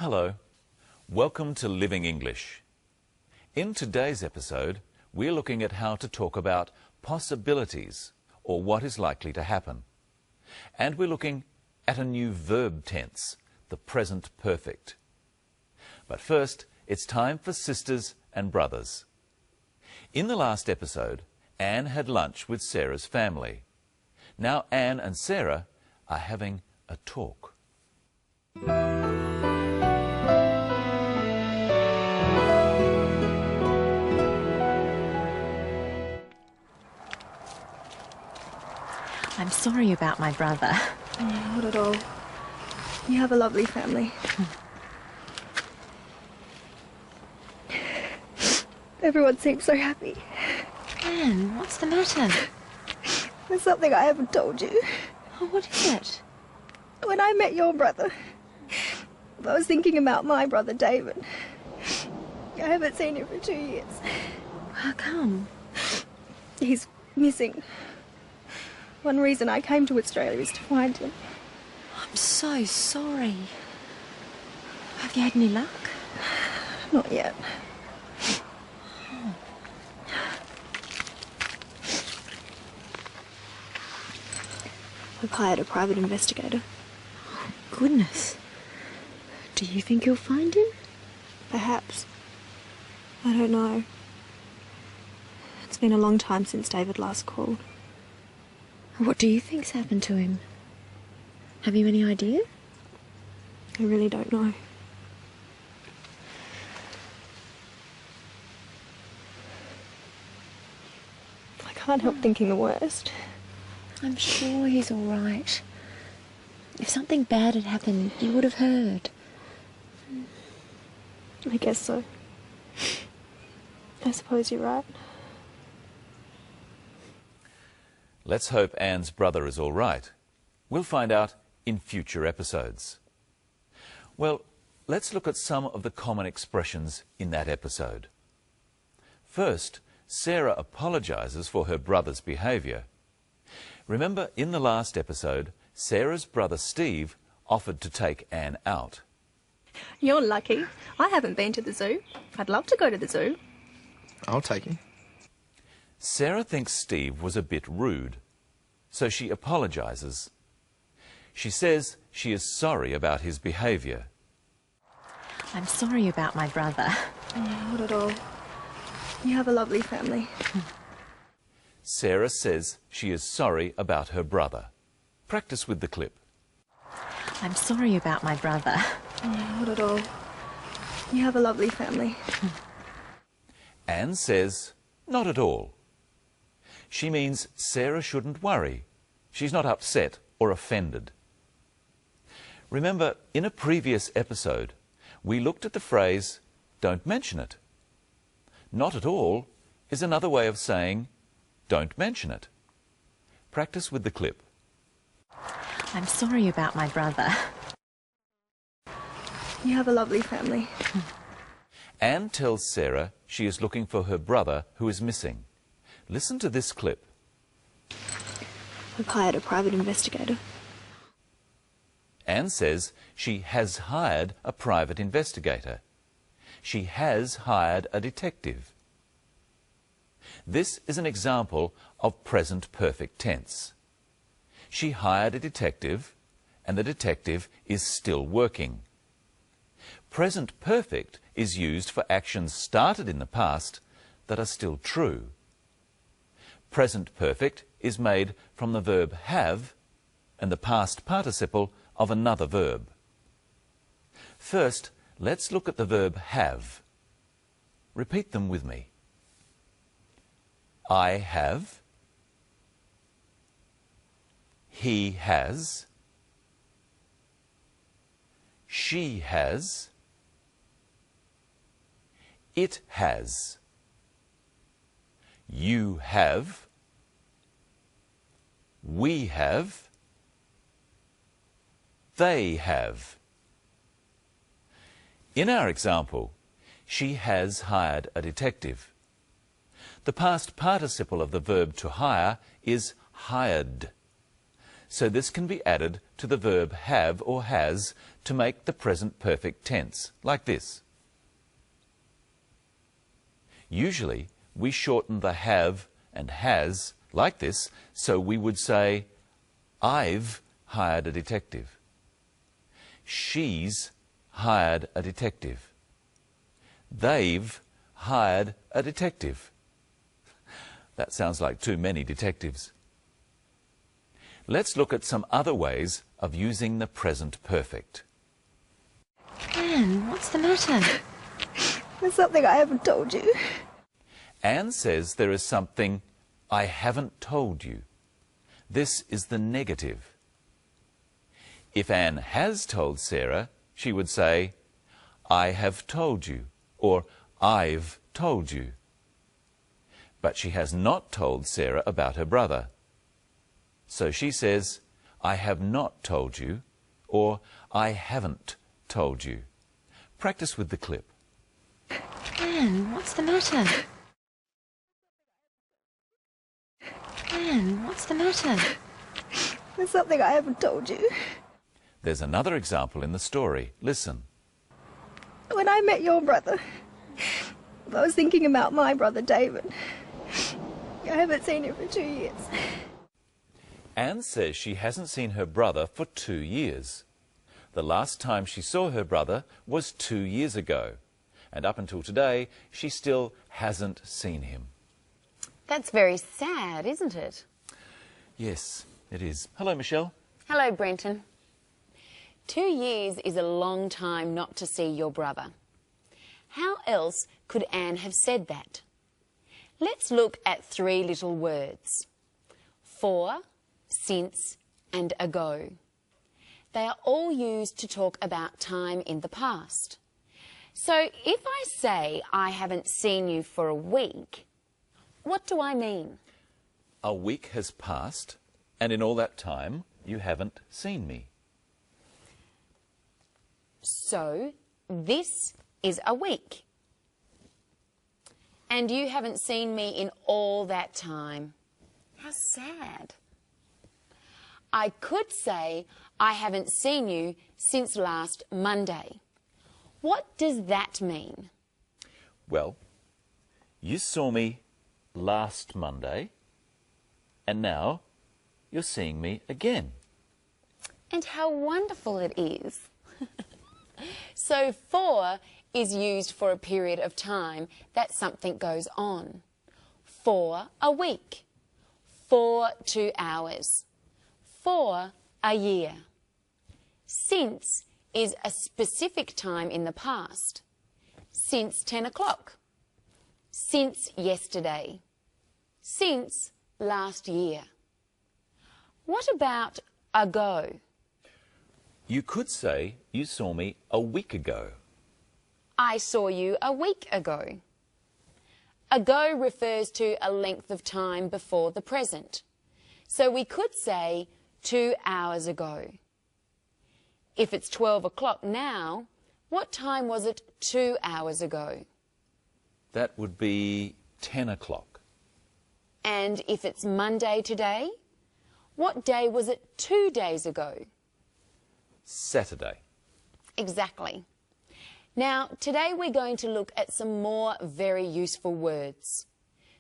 Hello, welcome to Living English. In today's episode, we're looking at how to talk about possibilities or what is likely to happen. And we're looking at a new verb tense, the present perfect. But first, it's time for sisters and brothers. In the last episode, Anne had lunch with Sarah's family. Now Anne and Sarah are having a talk. I'm sorry about my brother. Not at all. You have a lovely family. Everyone seems so happy. Anne, what's the matter? There's something I haven't told you. Oh, what is it? When I met your brother, I was thinking about my brother David. I haven't seen him for 2 years. How come? He's missing. One reason I came to Australia is to find him. I'm so sorry. Have you had any luck? Not yet. I've hired a private investigator. Oh, goodness. Do you think you'll find him? Perhaps. I don't know. It's been a long time since David last called. What do you think's happened to him? Have you any idea? I really don't know. I can't help thinking the worst. I'm sure he's all right. If something bad had happened, you would have heard. I guess so. I suppose you're right. Let's hope Anne's brother is all right. We'll find out in future episodes. Well, let's look at some of the common expressions in that episode. First, Sarah apologizes for her brother's behavior. Remember, in the last episode, Sarah's brother Steve offered to take Anne out. You're lucky. I haven't been to the zoo. I'd love to go to the zoo. I'll take you. Sarah thinks Steve was a bit rude, so she apologizes. She says she is sorry about his behavior. I'm sorry about my brother. Not at all. You have a lovely family. Sarah says she is sorry about her brother. Practice with the clip. I'm sorry about my brother. Not at all. You have a lovely family. Anne says, not at all. She means Sarah shouldn't worry. She's not upset or offended. Remember, in a previous episode, we looked at the phrase, don't mention it. Not at all is another way of saying, don't mention it. Practice with the clip. I'm sorry about my brother. You have a lovely family. Anne tells Sarah she is looking for her brother who is missing. Listen to this clip. I've hired a private investigator. Anne says she has hired a private investigator. She has hired a detective. This is an example of present perfect tense. She hired a detective, and the detective is still working. Present perfect is used for actions started in the past that are still true. Present perfect is made from the verb have and the past participle of another verb. First, let's look at the verb have. Repeat them with me. I have. He has. She has. It has. You have. We have. They have. In our example, she has hired a detective. The past participle of the verb to hire is hired. so this can be added to the verb have or has to make the present perfect tense, like this. Usually, we shorten the have and has like this, so we would say, I've hired a detective. She's hired a detective. They've hired a detective. That sounds like too many detectives. Let's look at some other ways of using the present perfect. Anne, what's the matter? There's something I haven't told you. Anne says there is something I haven't told you. This is the negative. If Anne has told Sarah, she would say, I have told you, or I've told you. But she has not told Sarah about her brother. So she says, I have not told you, or I haven't told you. Practice with the clip. Anne, what's the matter? Anne, what's the matter? There's something I haven't told you. There's another example in the story. Listen. When I met your brother, I was thinking about my brother David. I haven't seen him for 2 years. Anne says she hasn't seen her brother for 2 years. The last time she saw her brother was 2 years ago. And up until today, she still hasn't seen him. That's very sad, isn't it? Yes, it is. Hello, Michelle. Hello, Brenton. 2 years is a long time not to see your brother. How else could Anne have said that? Let's look at 3 little words. For, since, and ago. They are all used to talk about time in the past. So if I say I haven't seen you for a week, what do I mean? A week has passed, and in all that time, you haven't seen me. So this is a week. And you haven't seen me in all that time. How sad. I could say I haven't seen you since last Monday. What does that mean? Well, you saw me last Monday, and now you're seeing me again. And how wonderful it is. So for is used for a period of time that something goes on. For a week. For 2 hours. For a year. Since is a specific time in the past. Since 10 o'clock. Since yesterday. Since last year. What about ago? You could say you saw me a week ago. I saw you a week ago. Ago refers to a length of time before the present. So we could say 2 hours ago. If it's 12 o'clock now, what time was it 2 hours ago? That would be 10 o'clock. And if it's Monday today, what day was it 2 days ago? Saturday. Exactly. Now, today we're going to look at some more very useful words.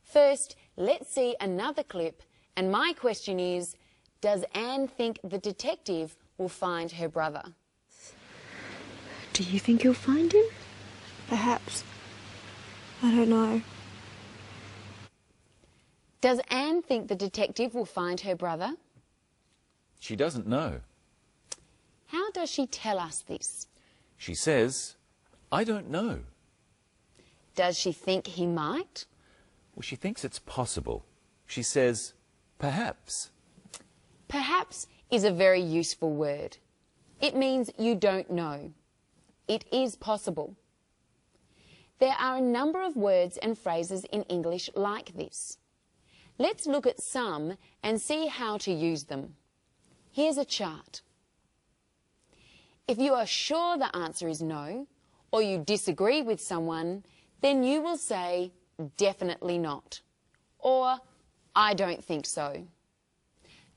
First, let's see another clip, and my question is, does Anne think the detective will find her brother? Do you think you'll find him? Perhaps. I don't know. Does Anne think the detective will find her brother? She doesn't know. How does she tell us this? She says, I don't know. Does she think he might? Well, she thinks it's possible. She says, perhaps. Perhaps is a very useful word. It means you don't know. It is possible. There are a number of words and phrases in English like this. Let's look at some and see how to use them. Here's a chart. If you are sure the answer is no, or you disagree with someone, then you will say, definitely not, or I don't think so.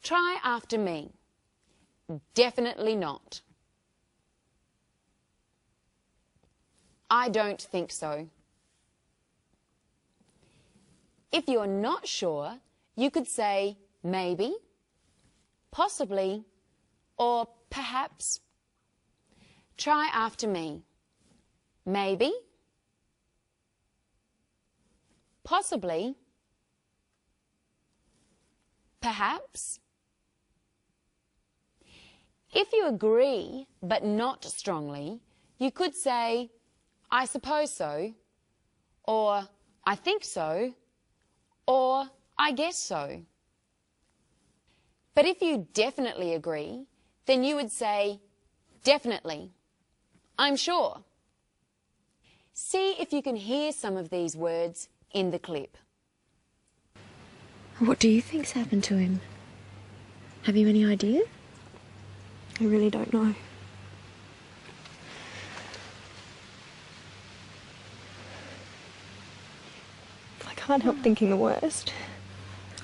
Try after me. Definitely not. I don't think so. If you're not sure, you could say maybe, possibly, or perhaps. Try after me. Maybe, possibly, perhaps. If you agree, but not strongly, you could say, I suppose so, or I think so, or I guess so. But if you definitely agree, then you would say, definitely, I'm sure. See if you can hear some of these words in the clip. What do you think's happened to him? Have you any idea? I really don't know. I can't help thinking the worst.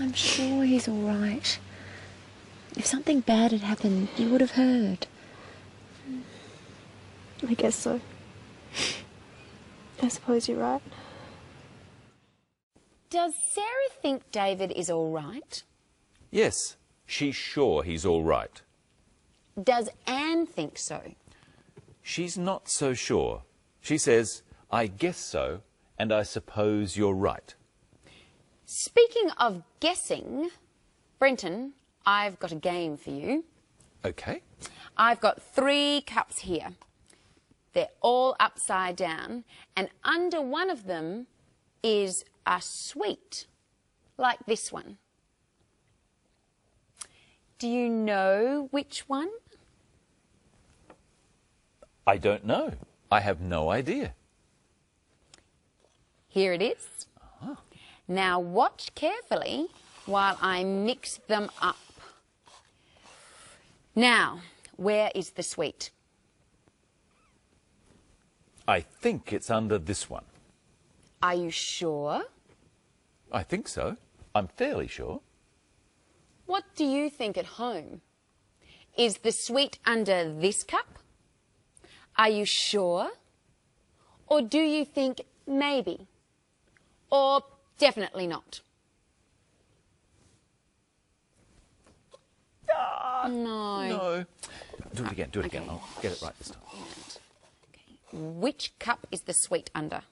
I'm sure he's all right. If something bad had happened, you would have heard. I guess so. I suppose you're right. Does Sarah think David is all right? Yes, she's sure he's all right. Does Anne think so? She's not so sure. She says, I guess so, and I suppose you're right. Speaking of guessing, Brenton, I've got a game for you. Okay. I've got 3 cups here. They're all upside down, and under one of them is a sweet, like this one. Do you know which one? I don't know. I have no idea. Here it is. Now watch carefully while I mix them up. Now, where is the sweet? I think it's under this one. Are you sure? I think so. I'm fairly sure. What do you think at home? Is the sweet under this cup? Are you sure? Or do you think maybe? Or definitely not? No. No. Do it again, do it again. I'll get it right this time. Okay. Which cup is the sweet under?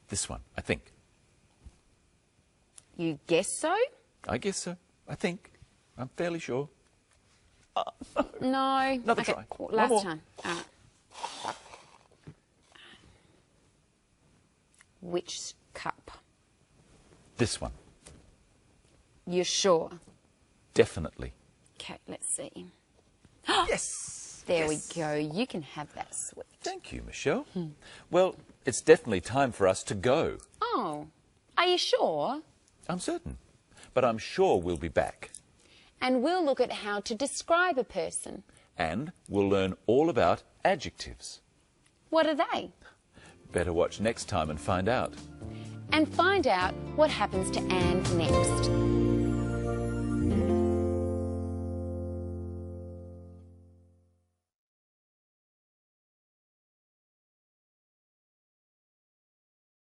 This one, I think. You guess so? I guess so. I think. I'm fairly sure. No. Another okay. try. Well, One last more. time. All right. Which cup? This one. You're sure? Definitely. Okay, let's see. Yes! There we go. You can have that sweet. Thank you, Michelle. Well, it's definitely time for us to go. Oh, are you sure? I'm certain. But I'm sure we'll be back. And we'll look at how to describe a person. And we'll learn all about adjectives. What are they? Better watch next time and find out. And find out what happens to Anne next.